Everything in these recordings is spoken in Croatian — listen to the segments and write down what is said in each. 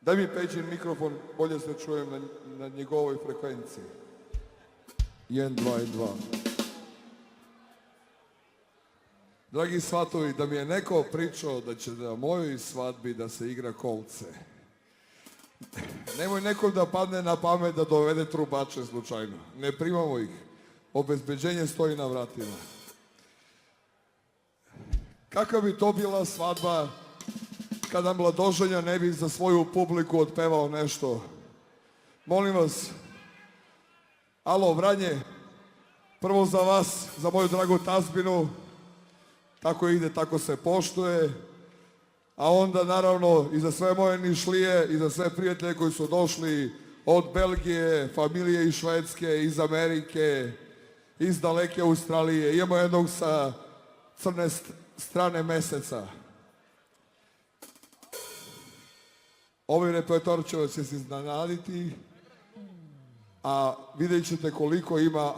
Daj mi Peđin mikrofon, bolje se čujem na njegovoj frekvenciji. 1, 2 i 2. Dragi svatovi, da mi je neko pričao da će na mojoj svadbi da se igra kolce. Nemoj nekom da padne na pamet da dovede trubače slučajno. Ne primamo ih. Obezbeđenje stoji na vratima. Kakva bi to bila svadba kada mladoženja ne bi za svoju publiku otpevao nešto? Molim vas, alo Vranje, prvo za vas, za moju dragu tazbinu, tako ide, tako se poštuje, a onda naravno i za sve moje Nišlije i za sve prijatelje koji su došli od Belgije, familije iz Švedske, iz Amerike, iz daleke Australije. Imamo jednog sa crne strane meseca. Ovaj repertoar će vas se iznenaditi, a vidjet ćete koliko ima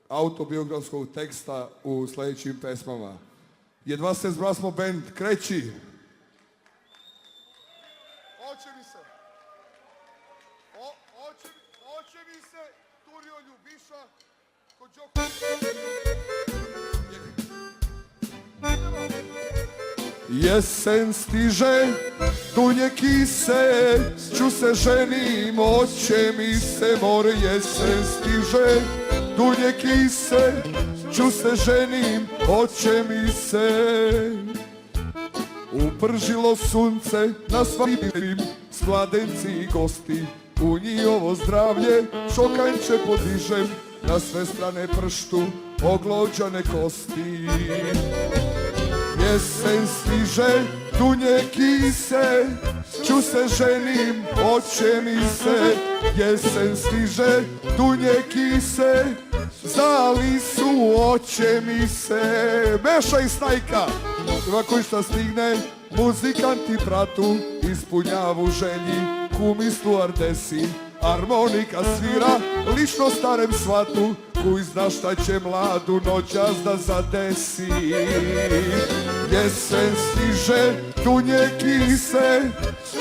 autobiografskog teksta u sljedećim pesmama. Jedva se zbrasmo band, kreći! Oče mi se, turio ljubiša, kod Jesen stiže, dunje kise, ču se ženim, oće mi se more. Jesen stiže, dunje kise, ču se ženim, oće mi se. Upržilo sunce na svadbim, skladenci i gosti, u njihovo zdravlje šokanče podižem, na sve strane prštu oglođane kosti. Jesen stiže, dunje kise, ču se ženim, oće mi se. Jesen stiže, dunje kise, zali su oće mi se. Meša i snajka, svako šta stigne, muzikanti pratu, ispunjavu želji, kumi stjuardesi, harmonika svira, lično starem svatu, koji zna šta će mladu noćas da zadesi. Jesen stiže, dunje kise,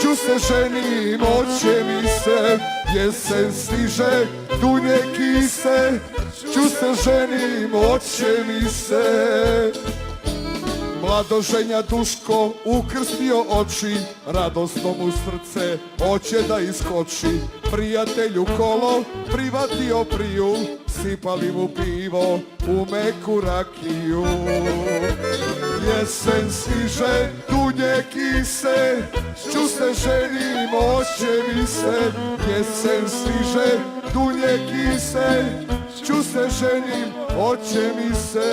ču se ženim, oće mi se. Jesen stiže, dunje kise, ču se ženim, oće mi se. Mladoženja Duško ukrstio oči, radosno mu srce hoće da iskoči. Prijatelju kolo privatio priju, sipali mu pivo u meku rakiju. Jesen stiže, dunje kise, ču se ženim, oće mi se. Jesen stiže, dunje kise, ču se ženim, oće mi se.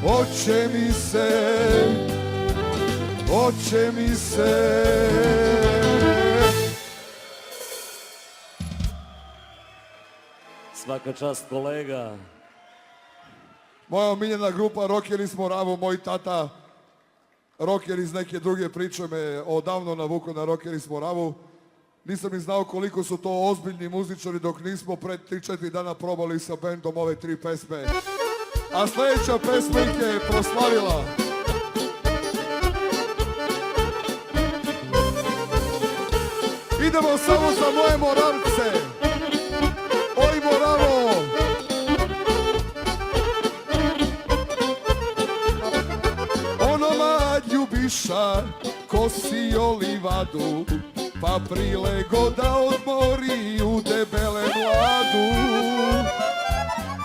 Oće mi se, oće mi se. Svaka čast kolega. Moja omiljena grupa Rockeri s Moravu, moj tata rocker iz neke druge priče me odavno navukao na Rockeri s Moravu. Nisam ni znao koliko su to ozbiljni muzičari dok nismo pred 3-4 dana probali sa bandom ove 3 pesme. A sljedeća pesma ih je proslavila. Idemo samo za moje Moravce. Oj Moravo! Onoma ljubiša kosio livadu, pa prilego da odmori u debele mladu.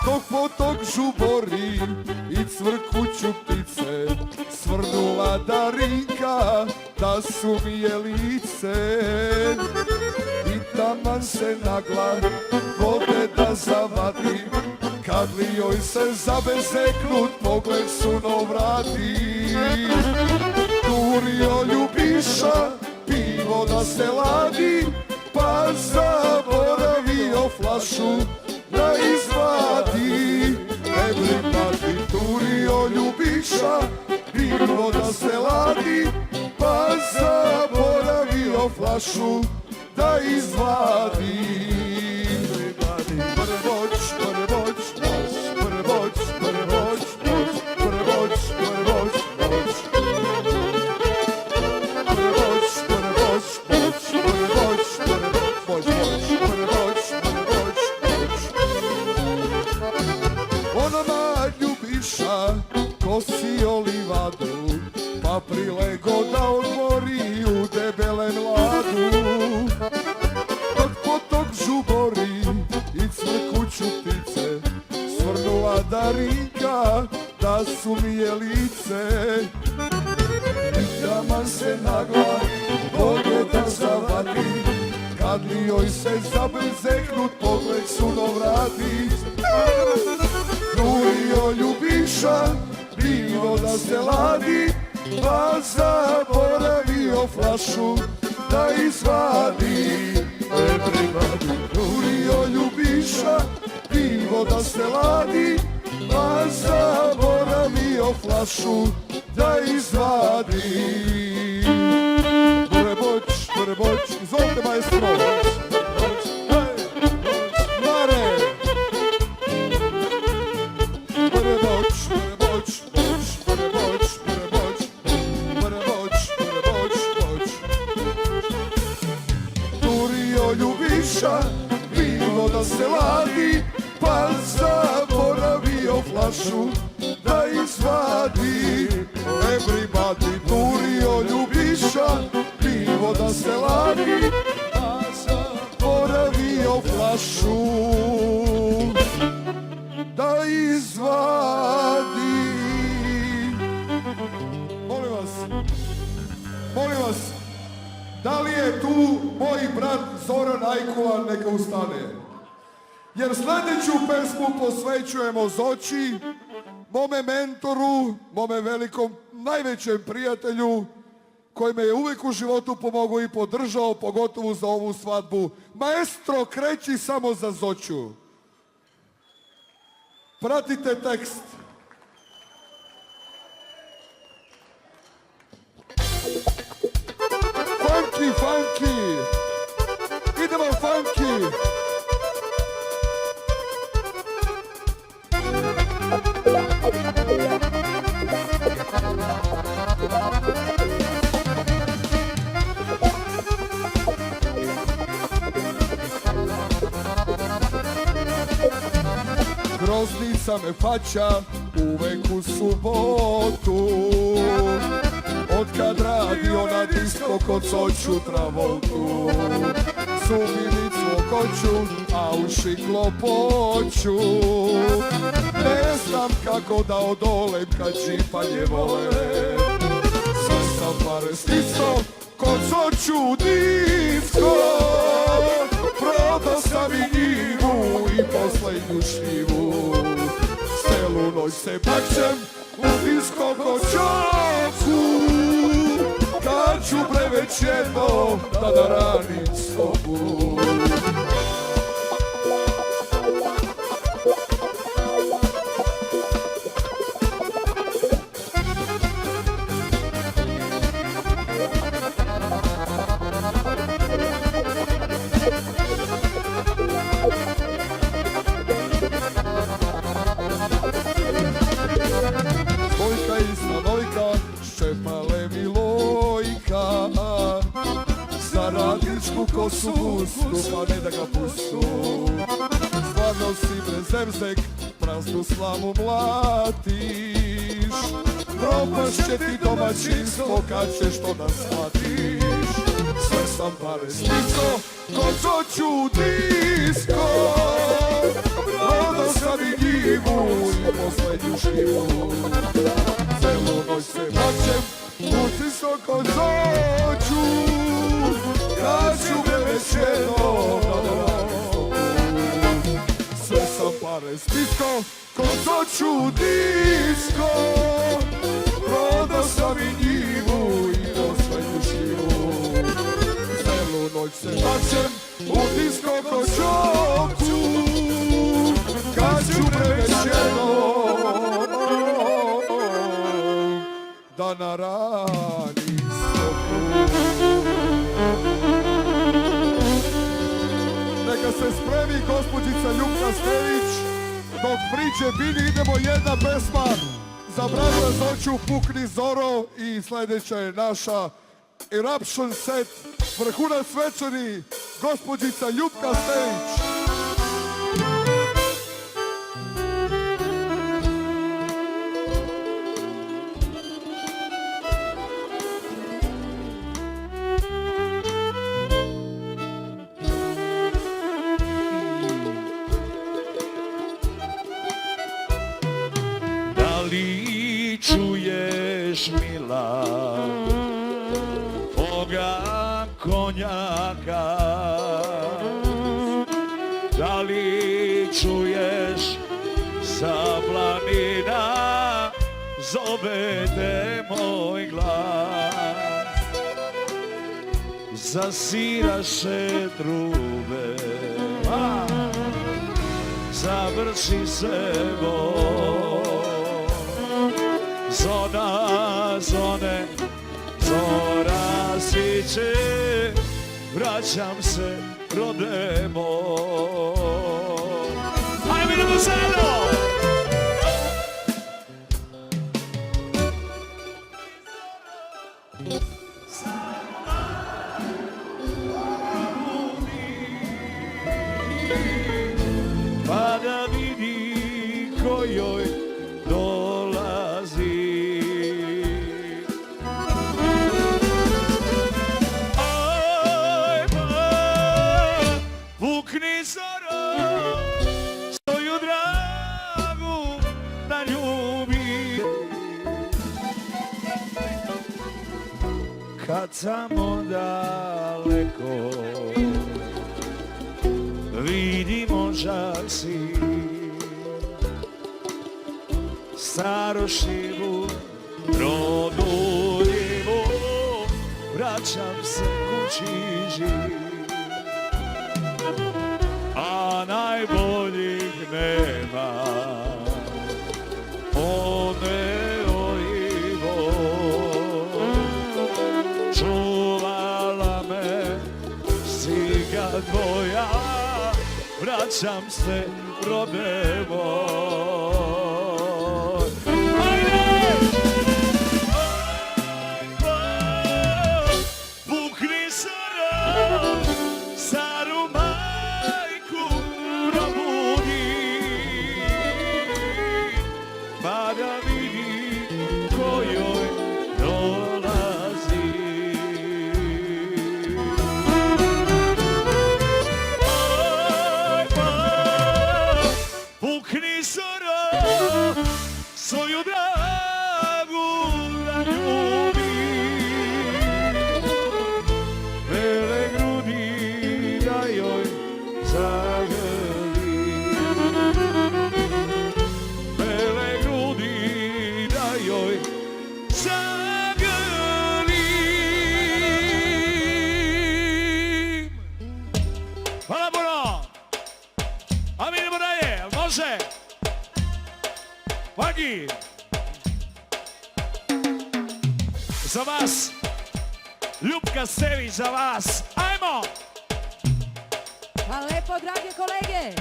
Dok potok žubori i cvrkuću ptice, svrnula Darinka da su mi je lice. I taman se nagla vode da zavadi, kad li joj se zabezeknut pogled suno vrati. Turio ljubiša, pivo da se ladi, pa zaboravio flašu da izvadi. Everybody turio ljubiša, pivo da se ladi, pa zaboravio flašu da izvadi. Everybody prvoć, prvoć, noć, prvoć, prvoć, noć, prvoć, prvoć, noć. zapalio livadu, pa prilego da odmori u debelem ladu. Dok potok žubori i cvrkuću ptice, svrnula Darinka da su mi je lice. Taman se nagla vode da zavadi, kad li joj se zabrzeknut pogled sunovrati. Turio ljubiša, pivo da se ladi, pa zaboravio flašu da izvadi. Turio ljubiša, pivo da se ladi, pa zaboravio flašu da izvadi. Bureboć, izvolite maestro. Mare! Bureboć. Turio ljubiša, pivo da se ladi, pa zaboravio flašu da izvadi. Everybody, turio ljubiša, pivo da se ladi, pa zaboravio flašu da izvadi. Molim vas, da li je tu moj brat Zoran Ajkula, neka ustane. Jer sljedeću pesmu posvećujemo Zoći, mome mentoru, mome velikom, najvećem prijatelju, koji me je uvijek u životu pomogao i podržao, pogotovo za ovu svadbu. Maestro, kreći samo za Zoću. Pratite tekst. Funky, idemo funky. Groznica me faća uvek u subotu, otkad radio na disko kod Zoću Travoltu. Sumilicu okoću, a uši klopoću, ne znam kako da odolem kad čipanje vole. Sve sam pare stisao kod Zoću disko, prodao sam i njivu i poslednju šljivu. Celu noć se bakćem u disko kod Ćoku, kad ću bre već jednom da naranim sobu. Dvojka i Stanojka, Ščepale Milojka, za radničku kosu gustu, pa ne da ga pustu. Stvarno si brezemzek, praznu slamu mlatiš, propašće ti domaćinstvo kad ćeš to da shvatiš. Sve sam pare stisao kod Zoću disko, prodao sam i njivu i poslednju šljivu. Celu noć se bakćem u disko kod Zoću, kad ću bre već jednom da naranim sobu. Sve sam pare stisao kod Zoću disko, prodao sam i njivu i poslednju šljivu. Celu noć se bakćem u disko kod Zoću, kad ću bre već jednom da narani sobu. Neka se spremi gospođica Ljupka Stević, dok priđe Bini idemo jedna pesma za brata Zoću, Pukni Zoro, i sljedeća je naša Eruption set, vrhunac večeri, gospođica Ljupka Stević. čuješ mila moga konjaka? Da li čuješ sa planina zove te moj glas? Zasiraše trube, završi se bol. Zona, zone, zora siće, vraćam se, rode moj. Ajme, idemo zajedno! Pa da vidi ko joj dolazi. Ajmo, pukni zoro, svoju dragu da ljubi. Kad tamo daleko vidimo žasi staru šivu produljivu, vraćam se kući živ, a najboljih nema. Odveo i Bog, čuvala me stiga tvoja, vraćam se, rode moj. Ajde! Pukni zoro, staru majku probudi, pa da vidi ko joj dolazi. Pukni zoro, svoju dragu da ljubi, bele grudi da joj zagrli, bele grudi da joj zagrli. Hvala puno! A mi idemo dalje, jel može? Vagi! Za vas, Ljupka Stević za vas, ajmo! Hvala lepo, drage kolege.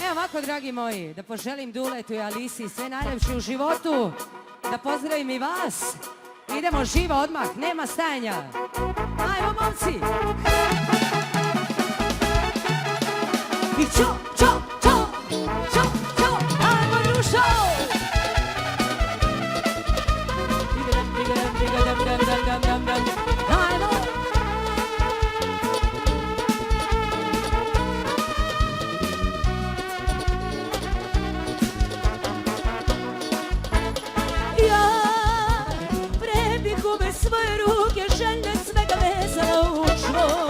Evo ovako, dragi moji, da poželim Duletu i Alisi sve najljepše u životu, da pozdravim i vas. Idemo živo odmah, nema stajanja. Ajmo, momci! I čo, čo, čo, čo, čo, ajmo, Rušo! Ajmo! Ja prebih ube svoje ruke, željne svega vezala u čvor.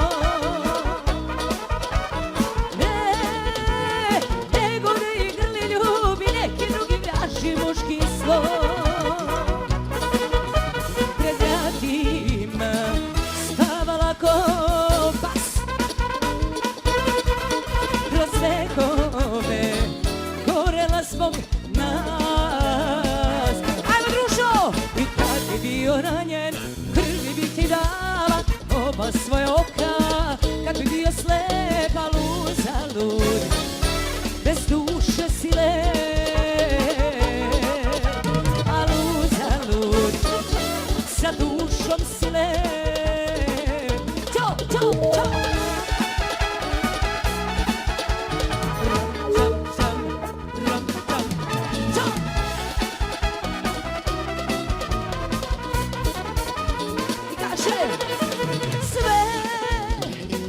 Muški slov pred vratima stavala ko pas, kroz vekove gorela zbog nas. Ajmo, Drušo! I kad bi bio ranjen, krvi bi ti dala oba svoje oka, kad bi bio slep, a uzalud, bez duše sile. Sa dušom sile. Ćo, ćo, ćo. Ram, tam, ram, tam, ćo. I kaže sve,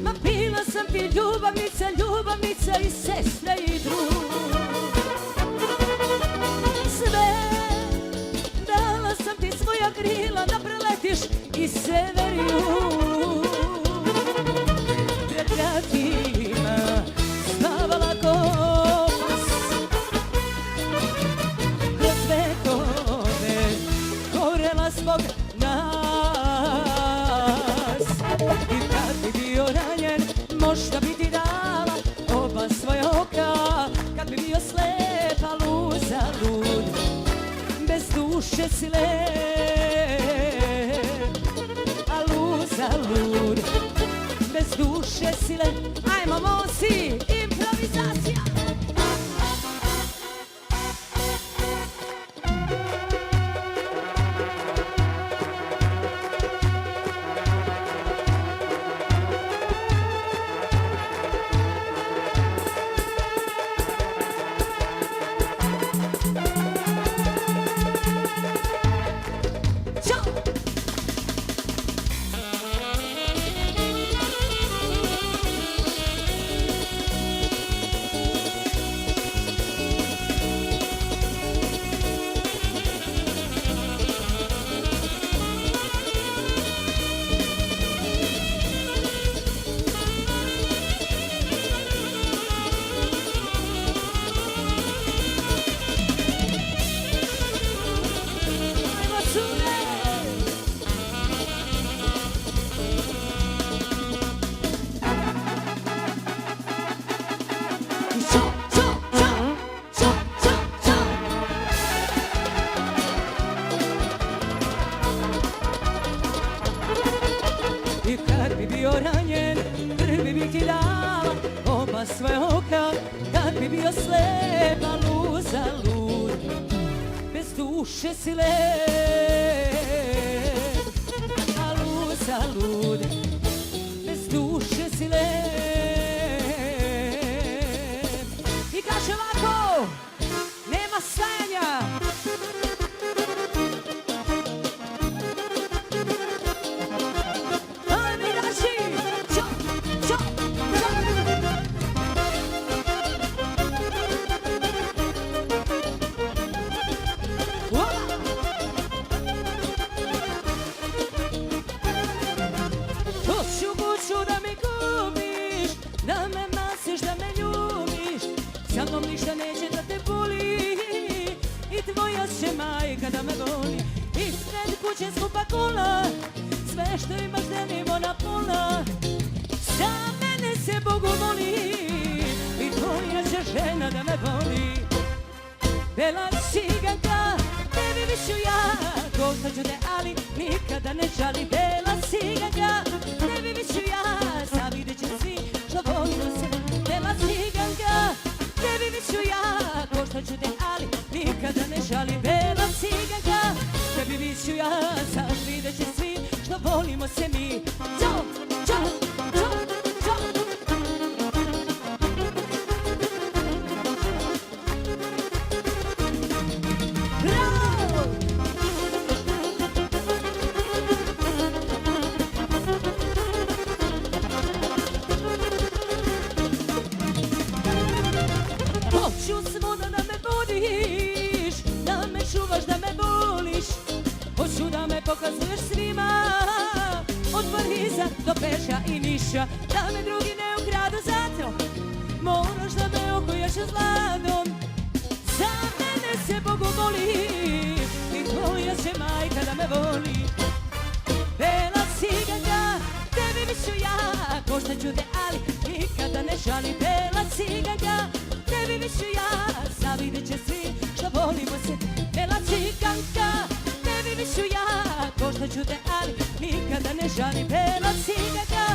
ma bila sam ti ljubavnica, ljubavnica i sestra i drug. Sve stariju pred vratima spavala kos. Kroz vekove gorela zbog nas. I kad bi bio ranjen, možda bi ti dala oba svoja oka. Kad bi bio slep, a uzalud, bez duše si lep, a uzalud, bez duše si lep. Ajmo mosi, improvizacija. I kad bi bio ranjen, prvi bi ti dala oba svoja oka. Kad bi bio slep, a uzalud, bez duše si lep, a uzalud, bez duše si lep. I kaže ovako, nema stajanja. Da me gubiš, da me masiš, da me ljubiš, sa mnom ništa neće da te boli. I tvoja će majka da me voli. Ispred kuće skupa kola, sve što imaš delimo na pola. Za mene se Bogu moli, i tvoja će žena da me voli. Bela ciganka, tebi višu ja, koštaću te, ali nikada ne žali. Bela ciganka, tebi višu ja, zavidjet će svi što volimo se. Bela ciganka, tebi višu ja, koštaću te, ali nikada ne žali. Bela ciganka, tebi višu ja, zavidjet će svi što volimo se mi. Ćao, ćao, ćao, ćao. Hoću svuda da me budiš, da me čuvaš, da me voliš. Hoću da me pokazuješ svima, od Pariza do Beča i Niša. Da me drugi ne ukradu, zato moraš da me okujaš zlatom. Za mene se Bogu moli, i tvoja će majka da me voli. Bela ciganka, tebi višu ja, koštaću te, ali nikada ne žali. Bela ciganka, tebi višu ja, zavidjet će svi što volimo se. Bela ciganka, tebi višu ja, koštaću te, ali nikada ne žali. Bela ciganka,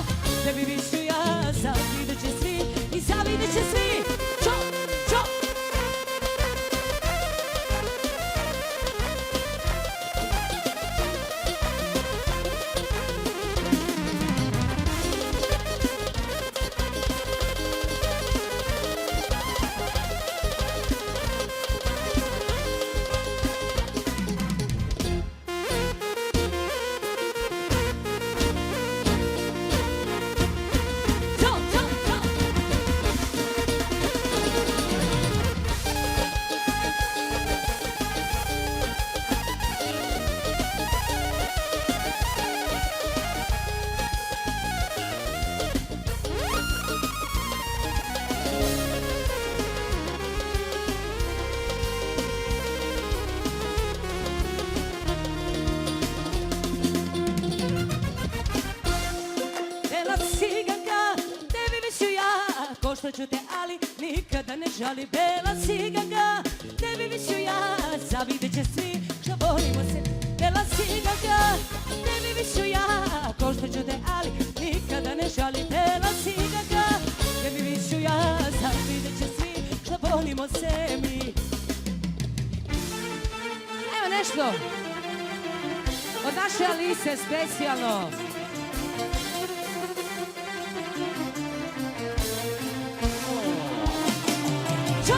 tebi višu ja, zavidjet će svi i zavidjet će svi. Čop, čop. što ću te, ali nikada ne žali. Bela cigaga, tebi viću ja, zavidjet će svi što volimo se. Bela cigaga, tebi viću ja, ko što ću te, ali nikada ne žali. Bela cigaga, tebi viću ja, zavidjet će svi što volimo se mi. Evo nešto od naše Alise specijalno. Ćao!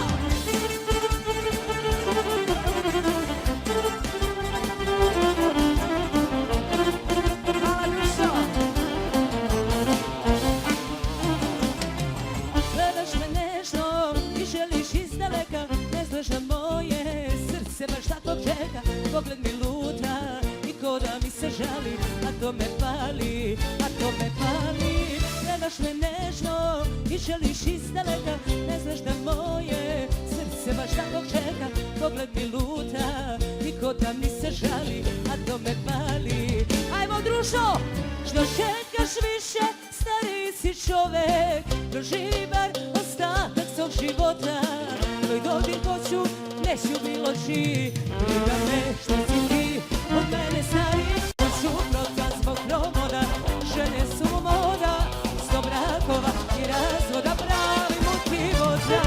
Hvala Dušo! Gledaš me nežno i želiš izdaleka, ne znaš da moje srce baš tako čeka. Pogled mi luta i ko da mi se žali, a to me pali, a to me pali. Gledaš me nežno i želiš izdaleka, ne znaš da moje srce baš tako čeka. Pogled mi luta i ko da mi se žali, a to me pali. Ajmo družo, što čekaš više, stariji si čovek, proživi bar ostatak svog života. Tvoj dodir hoću, neću bilo ži, briga me što si ti od mene stariji. Hoću prodat zbog promoda, žene su moda, sto brakova i razvoda, pravi motivoda.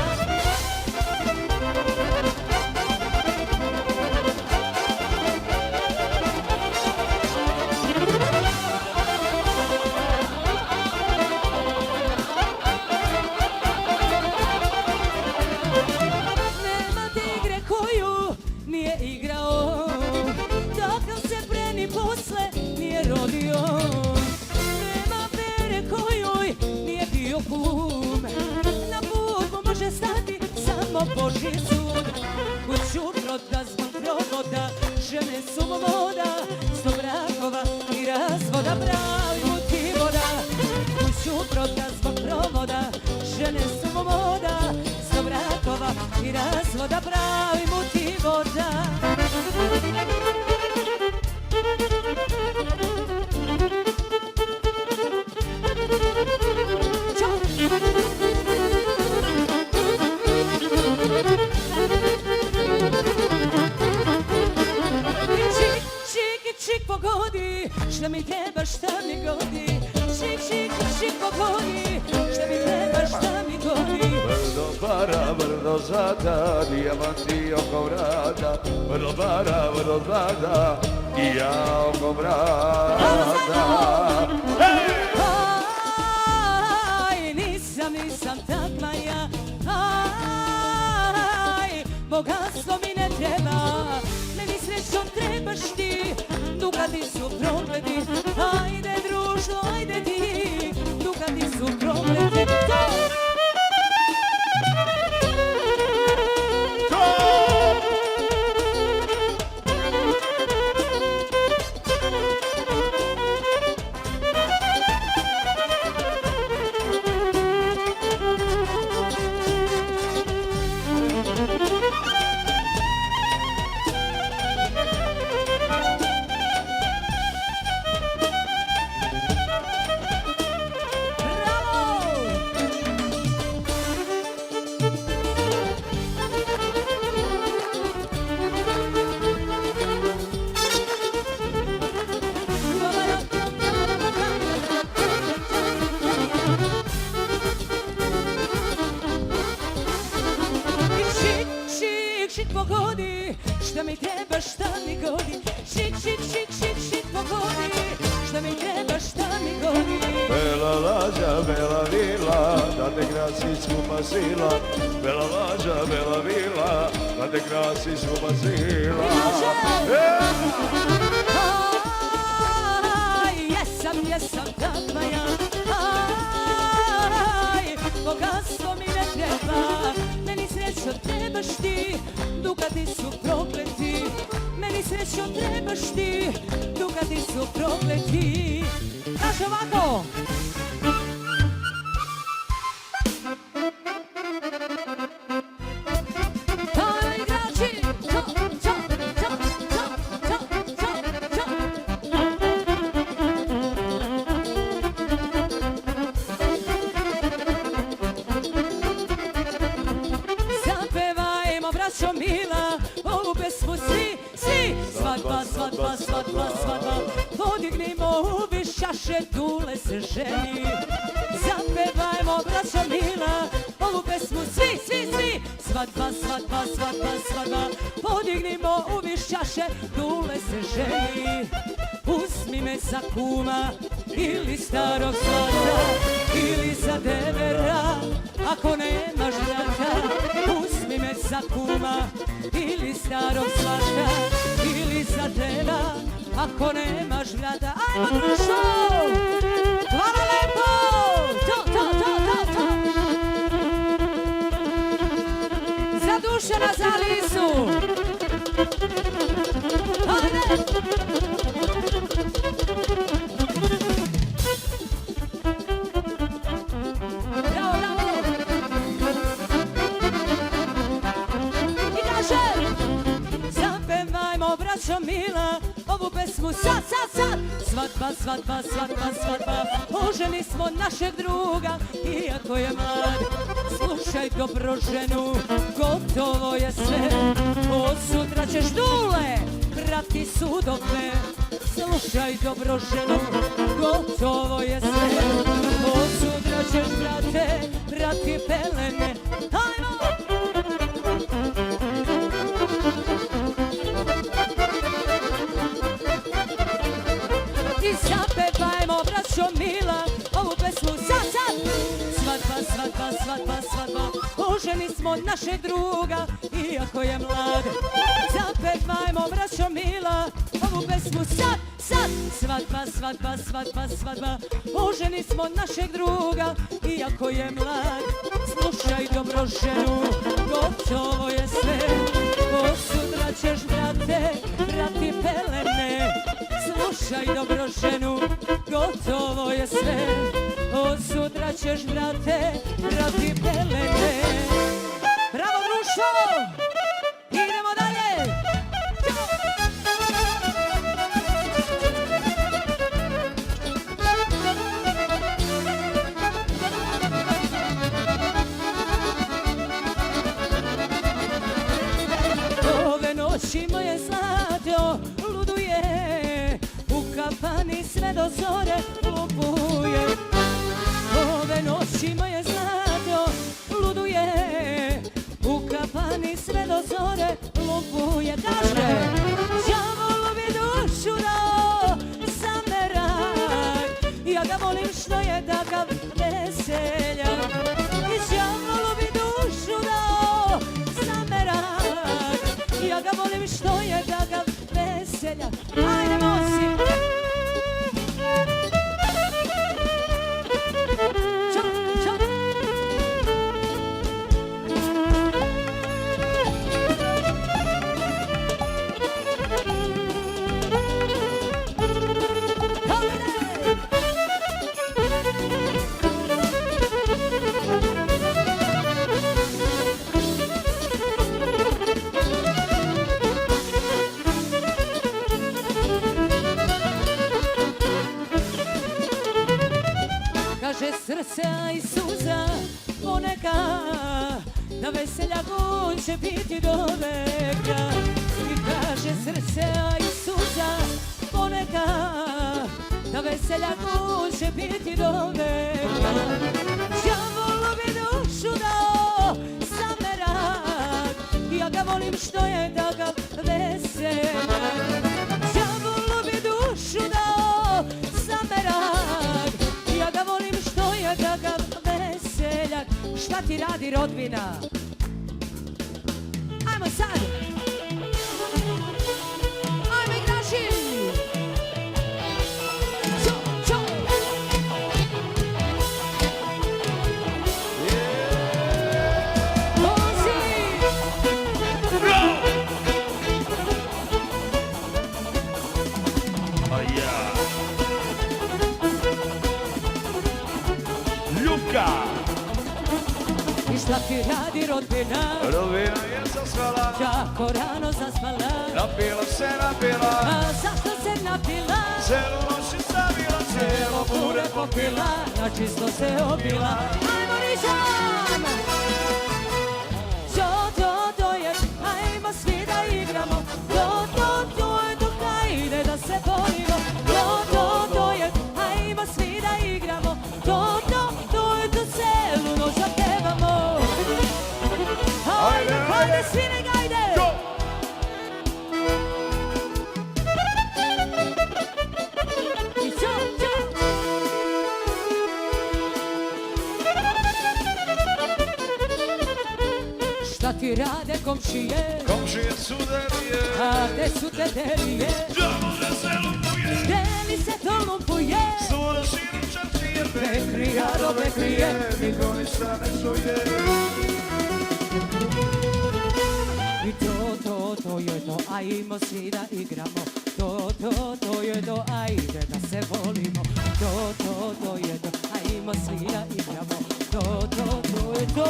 Nema te igre koju nije igrao, takav se preni posle nije rodio. Nema vere kojoj nije bio kum, na put mu može stati samo Božji sud. Kuću proda zbog provoda, žene su mu moda, sto brakova i razvoda, pravi motivoda. Kuću proda zbog provoda, žene su mu moda, sto brakova i razvoda, pravi motivoda. Čik pogodi, šta mi treba, šta mi godi. Čik pogodi, šta mi treba, šta mi godi. Vrlo para, vrlo zlata, dijamanti oko vrata. Vrlo para, vrlo zlata, i ja oko vrata. Aj, nisam takva ja. Aj, bogatstvo mi ne treba, meni srećom trebaš ti. Dukati su prokleti, ajde društvo, ajde ti. Dukati su prokleti, pogodi, šta mi treba, šta mi godi. Čik pogodi, šta mi treba, šta mi godi. Bela lađa, bela vila, da te krasi skupa sila. Bela lađa, bela vila, da te krasi skupa sila. Aj, jesam takva ja. Aj, bogatstvo mi ne treba, meni srećo trebaš ti. Dukati su prokleti, meni srećo trebaš ti. Dukati su prokleti. Kaže ovako. svadba, svadba, svadba, svadba. Podignimo u višaše, dule se ženi. Zapevajmo, braćo mila, ovu pesmu svi, svi, svi. Svadba, svadba, svadba, svadba. Podignimo u višaše, dule se ženi. Uzmi me za kuma ili starog svata ili za devera, ako nemaš brata. Uzmi me za kuma ili starog svata ili za devera, ako nemaš brata. Ajmo društvo! Hvala lepo! To! Za Dušana, za Alisu! Ajde! Bravo, bravo! I kaže! Zapevajmo, braćo mila, ovu pesmu sad! Svadba, svadba, svadba, svadba. Oženi smo našeg druga, iako je mlad. Slušaj dobro ženu, gotovo je sve. Od sutra ćeš dule prati sudove. Slušaj dobro ženu, gotovo je sve. Od sutra ćeš brate prati pelene. Hajmo! I zapevajmo, braćo mila, ovu pesmu sad! Svadba, svadba, svadba, svadba. Oženi smo našeg druga, iako je mlad. Zapevajmo, braćo mila, ovu pesmu sad! Svadba, svadba, svadba, svadba. Oženi smo našeg druga, iako je mlad. Slušaj dobro ženu, gotovo je sve. Od sutra ćeš brate prati pelene. Slušaj dobro ženu, gotovo je sve. Od sutra ćeš brate prati pelene. Bravo društvo! Idemo dalje! Ove noći moje zlato luduje, u kafani sve do zore lupuje. Ove noći moje zlato luduje, u kafani sve do zore lupuje. Kaže, đavolu bi dušu dao za merak, ja ga volim što je takav veseljak. I đavolu bi dušu dao za merak, ja ga volim što je takav veseljak. Ajde nosi! Kaže srce i suza poneka, da veseljak on će biti do veka. I kaže srce i suza poneka, da veseljak on će biti do veka. Đavolu bi dušu dao za merak, ja ga volim što je takav veseljak. Đavolu bi dušu dao za merak, ja ga volim što je takav veseljak. Šta ti radi rodbina? Ajmo sad! Ajmo igrači! Čo! Ljubka! I šta ti radi rodbina? Rodbina je zaspala, Jako rano zaspala. napila se, napila, A zašto se napila? celu noć je stavila, cijelo Pure popila, na čisto se obila. Ajmo Rižan! To je, ajmo svi da igramo. To je dok ti rade komšije? Komšije su delije, A gde su te delije? džavo da se lumpuje, Deli se to lumpuje? svuda širom čaršije, Bekrija do bekrije, niko ništa ne čuje. I to je to, ajmo svi da igramo. To je to, ajde da se volimo. To je to, ajmo svi da igramo. To je to.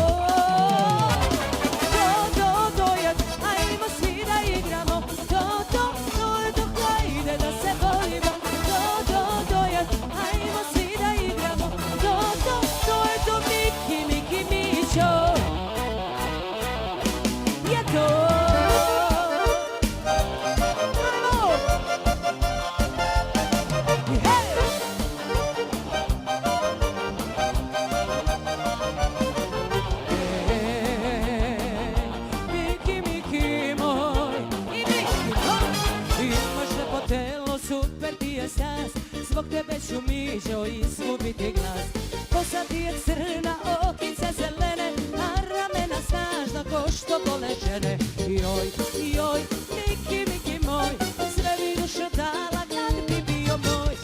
To je to, ajmo svi da igramo. To je to, ajde da se volimo. To je to, ajmo svi da igramo. To je to, Miki Mićo. Je to. Miki moj i Miki moj, imaš lepo telo, super ti je stas, zbog tebe ću Mićo izgubiti glas. Kosa ti je crna, okice zelene, a ramena snažna ko što vole žene. Joj, Miki moj, sve bi dušo dala kad bi bio moj.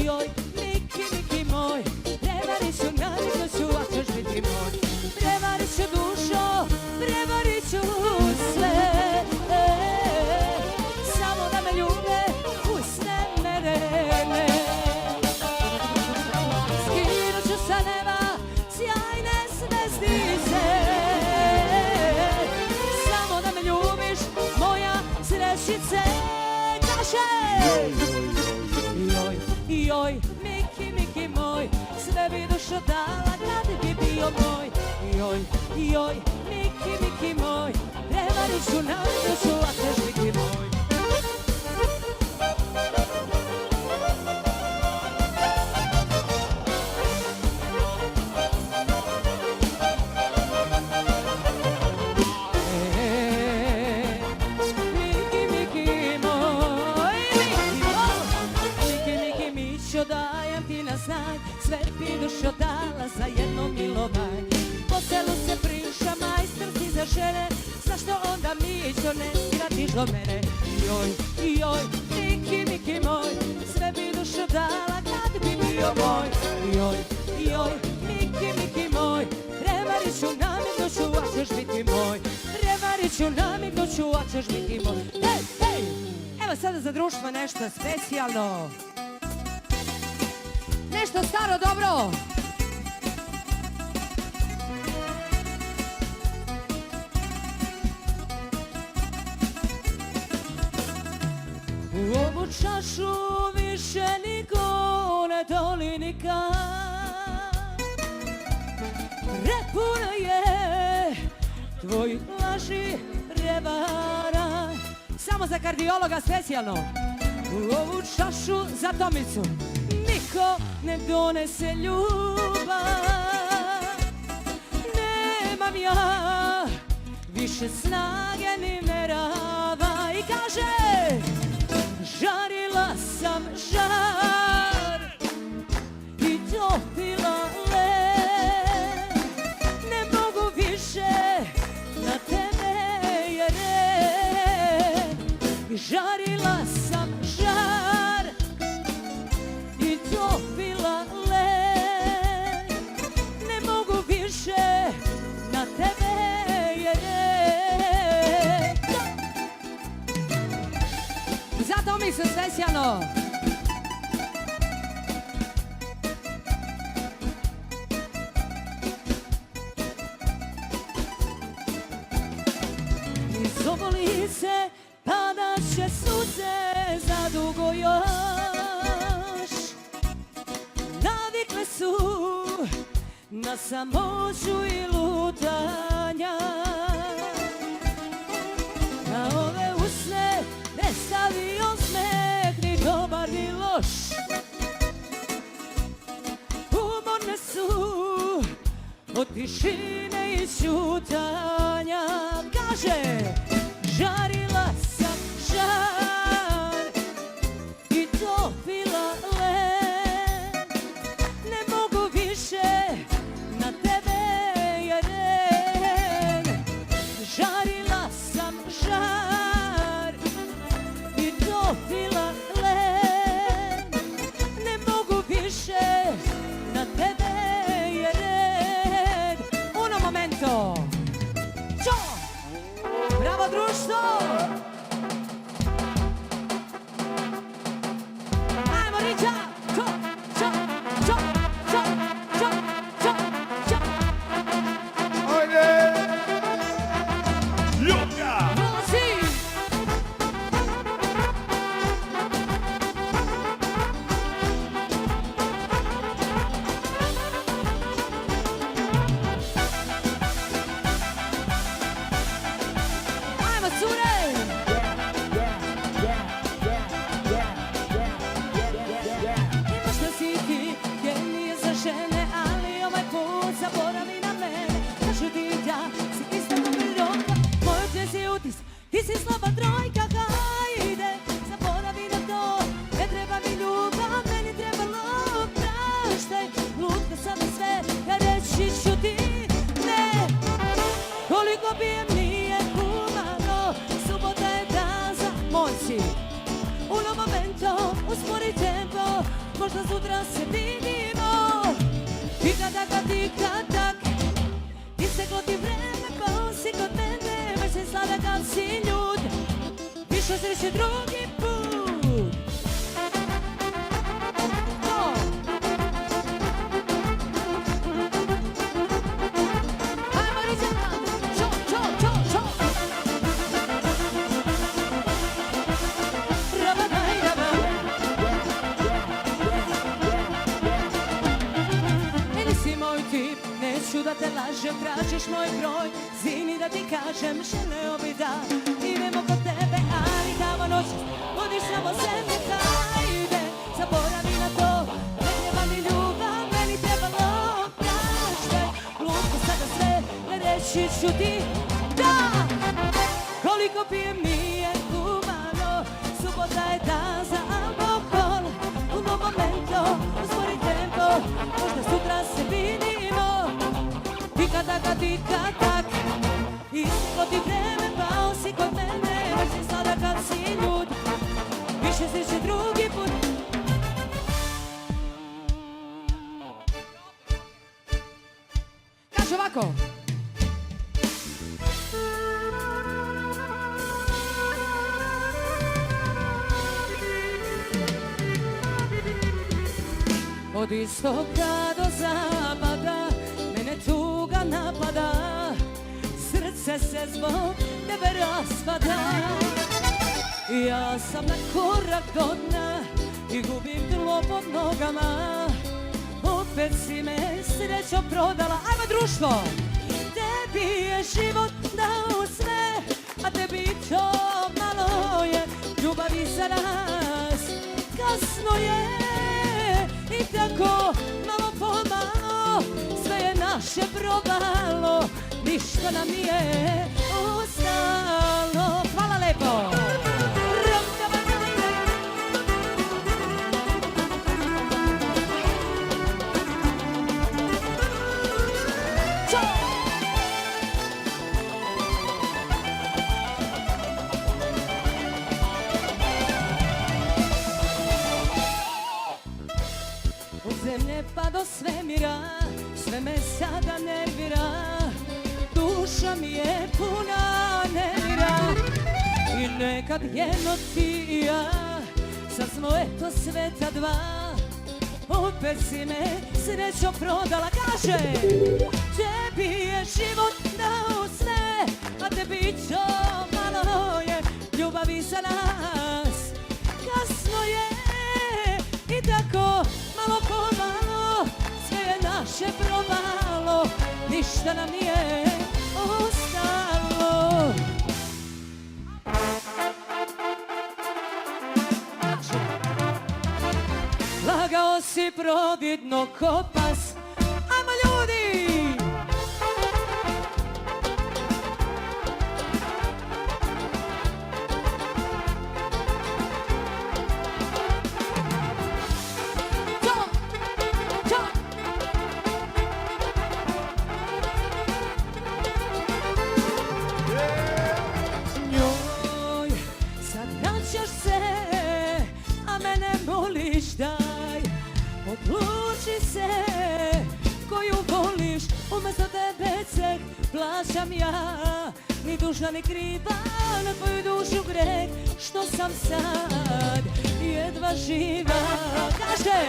Joj, Miki moj, prevarit ću naravno ću, a ćeš biti moj. Prevarit ću dušo, prevarit ću sve, samo da me ljube, usne mene. Skinut ću sa neba sjajne zvezdice, samo da me ljubiš, moja srećice. Kaže! Joj, Miki moj, sve bi dušo dala kad bi bio moj. Joj, Miki moj, prevarit ću na dušu, a ćeš biti moj. Miki moj, Miki Mićo, dajem ti na znak, sve bi dušo dala za jedno milovanje. Po selu se priča, majstor ti za žene, zašto onda Mićo ne skratiš do mene? Joj, Miki moj, sve bi dušo dala kad bi bio moj. Joj, Miki moj, prevarit ću na dušu, a ćeš biti moj. Prevarit ću na dušu, a ćeš biti moj. Hej, evo sada za društvo nešto specijalno. Nešto staro dobro. U ovu čašu više niko ne doli nikad. Prepuna je tvoj laži prevara. Samo za kardiologa specijalno. U ovu čašu za Tomicu niko ne donese ljubav. Nemam ja više snage ni merava. I kaže, žarila sam žar i topila led. Ne mogu više na tebe je red. Žarila sam žar i topila led. Ne mogu više na tebe je red. Zato mi se specijalno. Iz ovo lice padat će suze zadugo još. Navikle su na samoću i lutanja. Na ove usne ne stavio smeh ni dobar ni loš. Umorne su od tišine i ćutanja. Kaže, žarila sam žar i topila led. Ne mogu više na tebe je red. možda sutra se vidimo. Tika-taka, tika-tak, isteklo ti vreme, pa si kod mene, već si sada kad si ljud, više sreće drugi put. Ajmo Riđana, čo, čo, čo, čo. Rabadaj, rabadaj. Ili si moj tip, neću da te lažem, tražiš moj broj, zini da ti kažem, želeo bi da idemo kod tebe, ali tamo noć budiš samo sebe, hajde, zaboravi na to, ne treba mi ljubav, meni trebalo praštaj, lupo sada sve, ne reći ću ti da, koliko pijem nije humano, subota je dan za alkohol, u mom momento, uspori tempo, možda sutra se vidimo, tika-taka, tika-tak, isteklo ti vreme, pao si kod mene, već si sada kad si ljud, više sreće drugi put. Kaže ovako. Od istoka do zapada mene tuga napada, srce se zbog tebe raspada. Ja sam na korak do dna i gubim tlo pod nogama, opet si me srećom prodala. Ajmo društvo! Tebi je život dao sve, a tebi to malo je, ljubavi za nas kasno je. I tako malo po malo sve je naše probalo, ništa nam nije ostalo. Hvala lepo! Od zemlje pa do svemira, sve me sada nervira, duša mi je puna nemira. I nekad jedno ti i ja, sad smo eto sveta dva, opet si me srećom prodala. Kaže, tebi je život dao sve, a tebi to malo je, ljubavi za nas kasno je. I tako malo po malo sve je naše probalo, ništa nam nije ostalo. Lagao si probitno ko pas, ajmo ljudi! Njoj sad vraćaš se, a mene voliš, daj, odluči se koju voliš, umjesto tebe ceh plaćam ja, ni dužna ni kriva, na tvoju dušu greh, što sam sad jedva živa. Kaže,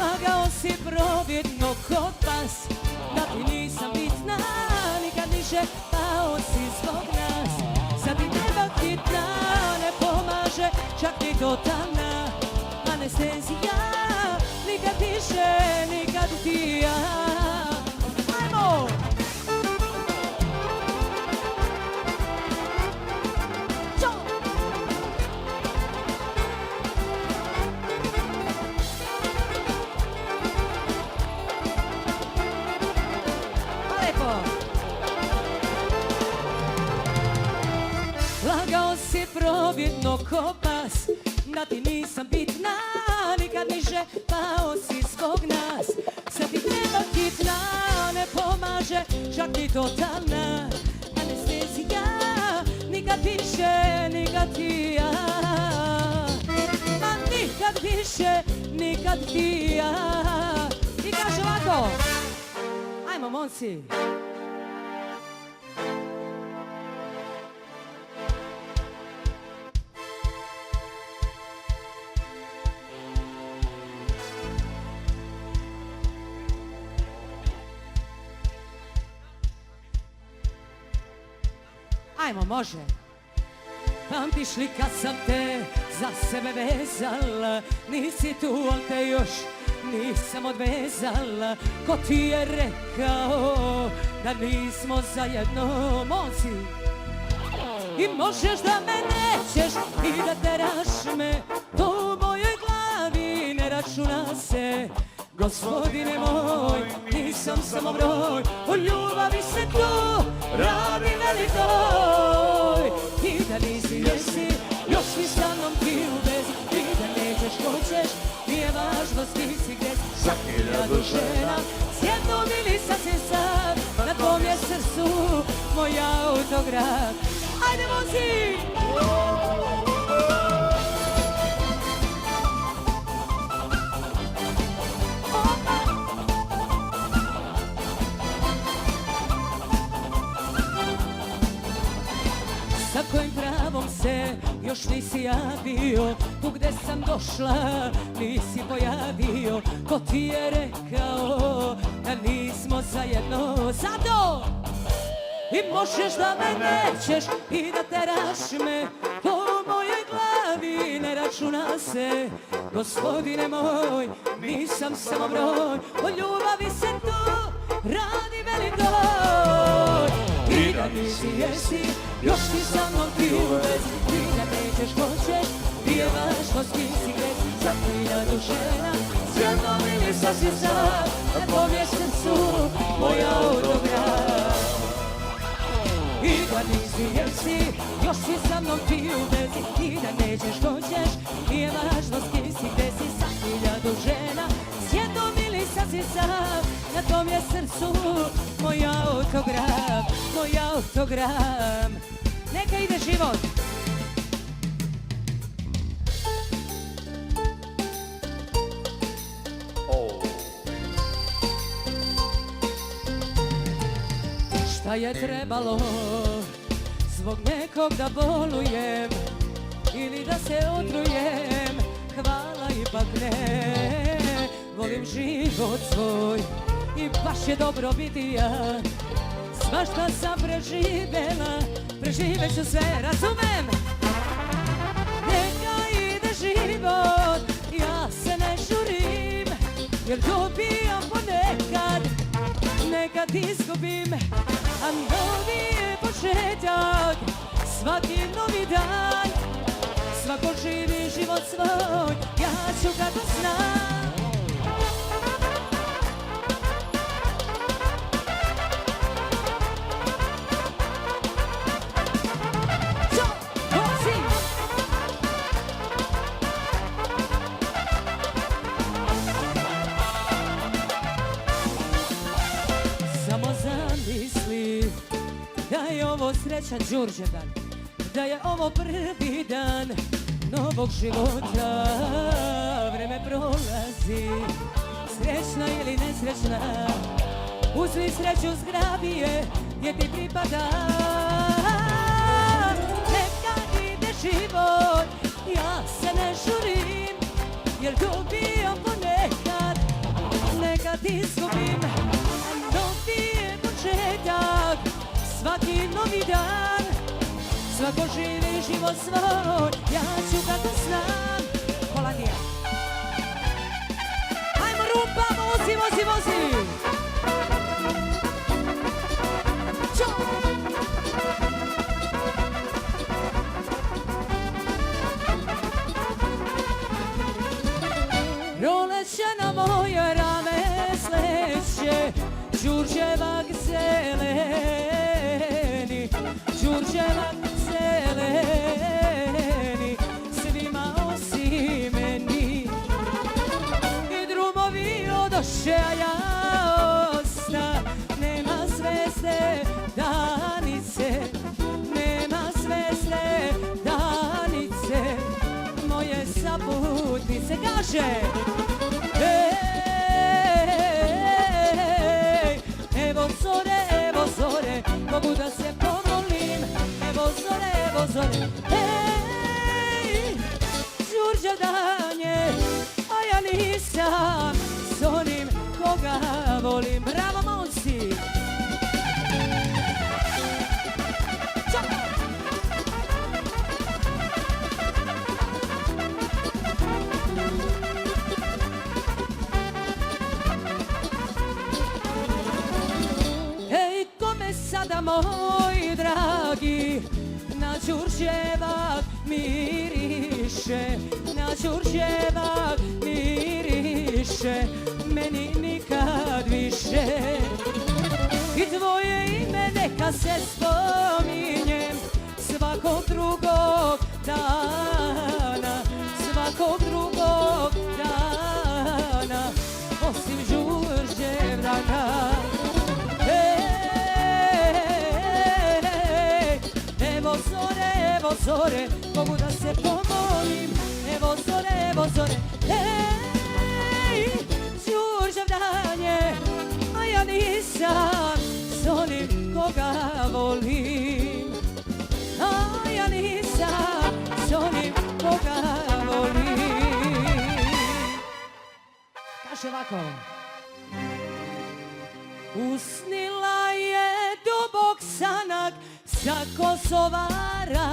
lagao si probitno ko pas, da ti nisam bitna, nikad više pao si zbog nas. Sad ti treba hitna, ne pomaže, čak ni totalna anestezija, nikad više, nikad ti ja. Ajmo! Čo? Lepo! Lagao si probitno ko pas, da ti nisam bitna, nikad niže, pao si zbog nas. Sad ti treba hitna, ne pomaže, čak ni totalna anestezija, nikad više, nikad ti ja. Ma nikad više, kad ti i ja. I kaže ovako, ajmo momci. Ajmo, može. Pamtiš li kad sam te za sebe vezala, nisi tu, al te još nisam odvezala. Ko ti je rekao da nismo zajedno, momci? I možeš da me nećeš i da teraš me, to u mojoj glavi ne računa se. Gospodine moj, nisam samo broj, o ljubavi se tu radi velikoj. I da nisi, jesi, još mi sa mnom ti u vezi. I da nećeš, hoćeš, nije važno s kim si, gdje si. Za 1000 žena, s jednom ili sasvim sam, na tvom je srcu moj autograf. Ajde, vozi! Sa kojim pravom se još nisi javio, tu gde sam došla nisi pojavio. Ko ti je rekao da nismo zajedno, zato i možeš da me nećeš i da teraš me, to u mojoj glavi ne računa se. Gospodine moj, nisam samo broj, o ljubavi se tu radi velikoj. I da nisi, jesi, još ti sa mnom ti u vezi. I da nećeš, hoćeš, nije važno s kim si, gdje si. Za 1000 žena, s jednom ili sasvim sam, na tvom je srcu moj autograf. I da nisi, jesi, još ti sa mnom ti u vezi. I da nećeš, hoćeš, nije važno s kim si, gdje si. Za 1000 žena, s jednom ili sasvim sam, na tom je srcu moj autograf, moj autograf. Neka ide život. Šta je trebalo zbog nekog da bolujem ili da se otrujem, hvala ipak ne. Volim život svoj i baš je dobro biti ja. Svašta sam preživjela, preživjet ću sve, razumem? Neka ide život, ja se ne žurim, jer dobijam ponekad, nekad izgubim. A novi je početak, svaki novi dan, svako živi život svoj, ja ću kako znam. Samo zamisli da je ovo srećan Đurđedan, da je ovo prvi dan novog života. Vreme prolazi, srećna ili nesrećna, uzmi sreću, zgrabi je, jer ti pripada. Neka ide život, ja se ne žurim, jer dobijam ponekad, nekad izgubim. Novi je početak, svaki novi dan, svako živi život svoj, ja ću kako znam. Holandija. Ajmo rumpa, vozi, vozi, vozi. Ćo! Proleće na moje rame sleće, Đurđevak zeleni, Đurđevak zeleni, svima osim meni. I drumovi odoše, a ja osta, nema zvezde danice, nema zvezde danice, moje saputnice, kaže. zore. Ej, Đurđevdanje, a ja nisam s onim koga volim. Bravo, momci! Ej, kome sada, moj dragi, na Đurđevak miriše, na Đurđevak miriše, meni nikad više. I tvoje ime neka se spominjem svakog drugog dana, svakog drugog dana, osim Đurđevdana. Evo zore, mogu da se pomolim. Evo zore, ej, Đurđevdanje, a ja nisam s onim koga volim. A ja nisam s onim koga volim. Kaže ovako. Usnila je dubok sanak sa Kosovara,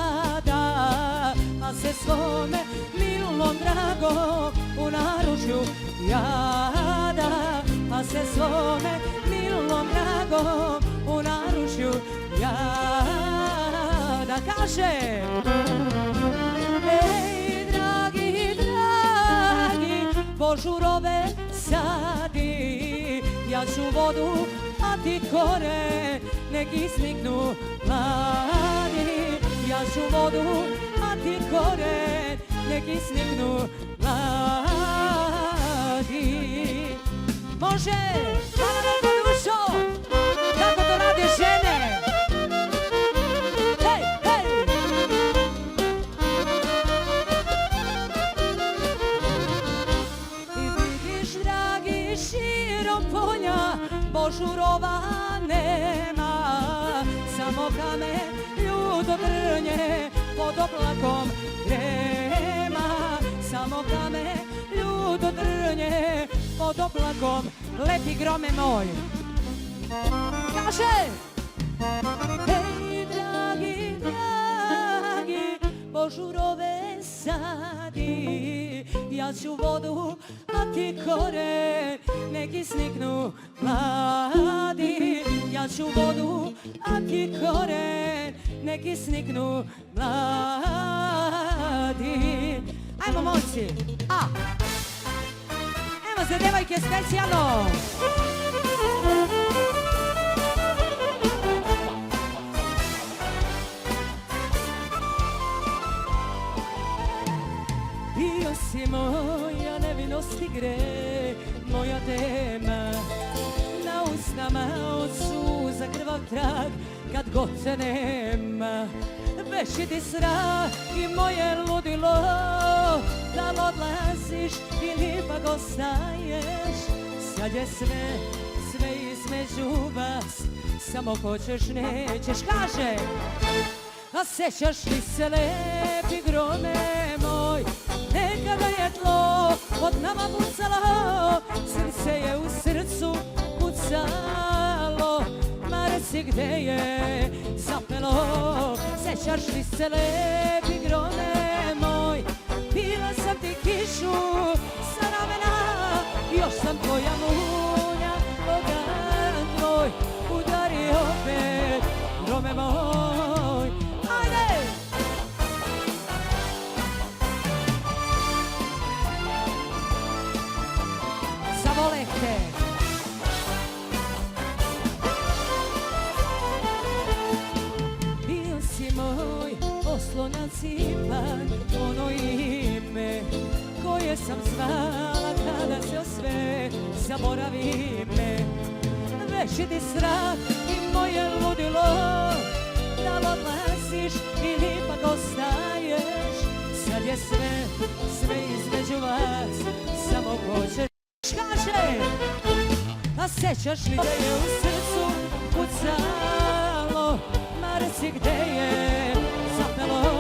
a se svome milom dragom u naručju jada, a se svome milom dragom u naručju jada. Kaže, ej, dragi, dragi, požurove sadi, ja ću vodu, a ti kore, nek izniknu mladi. Ja ću vodu, a ti kore, nek izniknu mladi. Može, hvala veliko dušo, kako to rade žene. Hej, hej! I vidiš, dragi, širom polja božurova nema, samo kamen ljuto trnje pod oblakom grema, samo kamen ljuto trnje pod oblakom. Leti grome moj. Kaže, hej, dragi, dragi, božurove sadi, ja ću vodu, a ti kore, nek izniknu mladi. Ja ću vodu, a ti kore, nek izniknu mladi. Ajmo, momci, a! Evo za devojke specijalno! Bio si moja nevinost i greh, moja tema, na usnama od suza krvav trag, kad god te nema. Veći ti strah i moje ludilo, da li odlaziš ili ipak ostaješ. Sad je sve između vas, samo hoćeš, nećeš. Kaže, a sećaš li se, lepi grome moj, nekada je tlo od nama pucalo, srce je u srcu pucalo, ma reci gde je zapelo. Sećaš li se, lepi grome moj, pila sam ti kišu sa ramena, još sam tvoja munja, ogan tvoj, udari opet grome moj. Ajde! Zavolete! Bio si moj oslonac ipak, ono ime koje sam zvala kada se sve zaboravi me. Veći ti strah i moje ludilo, da li odlaziš ili ipak ostaješ. Sad je sve između vas, samo hoćeš. Kaže, a sećaš li da je u srcu pucalo, ma reci gde je zapelo.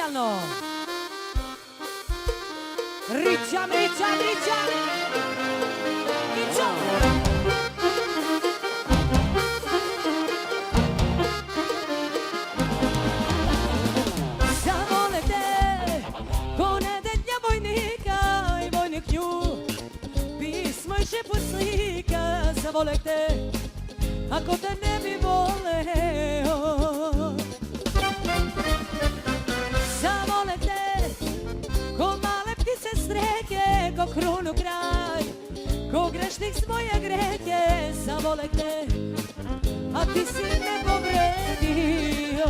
specijalno. Ričam. Zavole te, ko nedelja vojnika i vojnik nju, pismo i šeput slika. Zavole te, ako te ne bi voleo. Zavole te, ko male ptice streke, ko krunu kraj, ko grešnik s moje grehe. Zavole te, a ti si me povredio.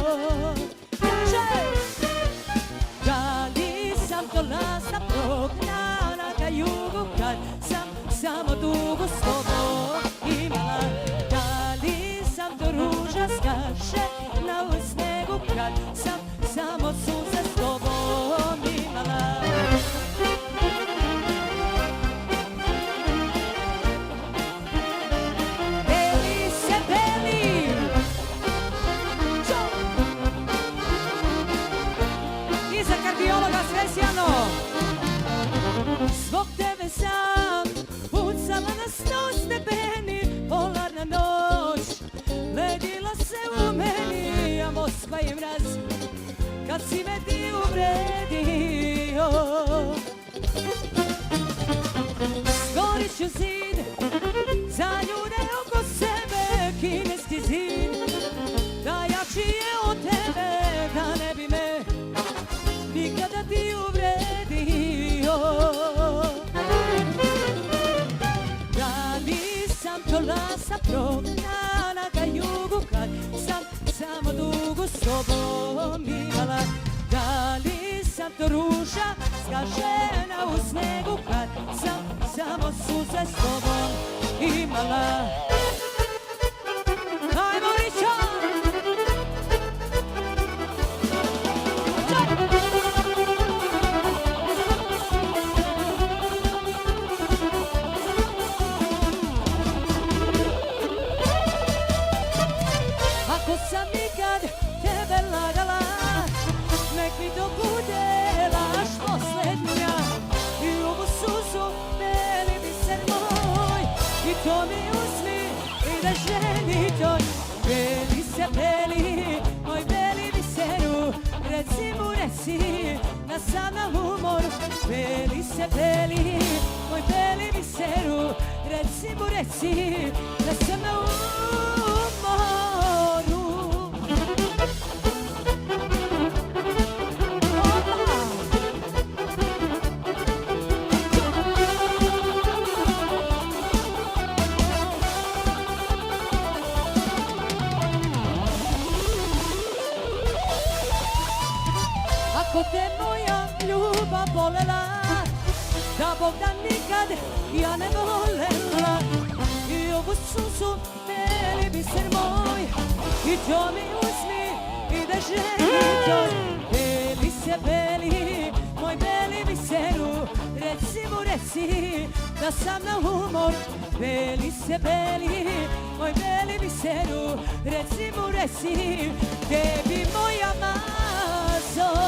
Da li sam to lasta prognana ka jugu, kad sam samo tugu s tobom imala? Da li sam to ruža skašena u snegu, kad sam samo suze s tobom imala? Beli se beli, i za kardiologa specijalno. Zbog tebe sam pucala na 100 stepeni, polarna noć ledila se u meni, a Moskva je mraz kad si me ti uvredio. Stvorit ću zid za ljude oko sebe, kineski zid, da jači je od tebe, da ne bi me nikada ti uvredio. Da nisam to lasa prognana ka jugu, kad sam samo dugu s tobom imala? Da li sam to ruža skažena u snegu, kad sam samo suze s tobom imala? Ajmo Riča! Ako sam nikad tebe lagala, nek mi to bude laž poslednja. I ovu suzu beli biser moj, i to mi uzmi i da ženi toj. Beli se beli, moj beli biseru, reci mu reci, da sam na umoru. Beli se beli, moj beli biseru, reci mu reci, da sam na umoru. Ako te moja ljubav bolela, da Bog da nikad ja ne volela. I ovu suzu beli biser moj, i to mi uzmi i da ženi toj. Beli se beli, moj beli biseru, reci mu reci, da sam na umor. Beli se beli, moj beli biseru, reci mu reci, tebi moja mazo.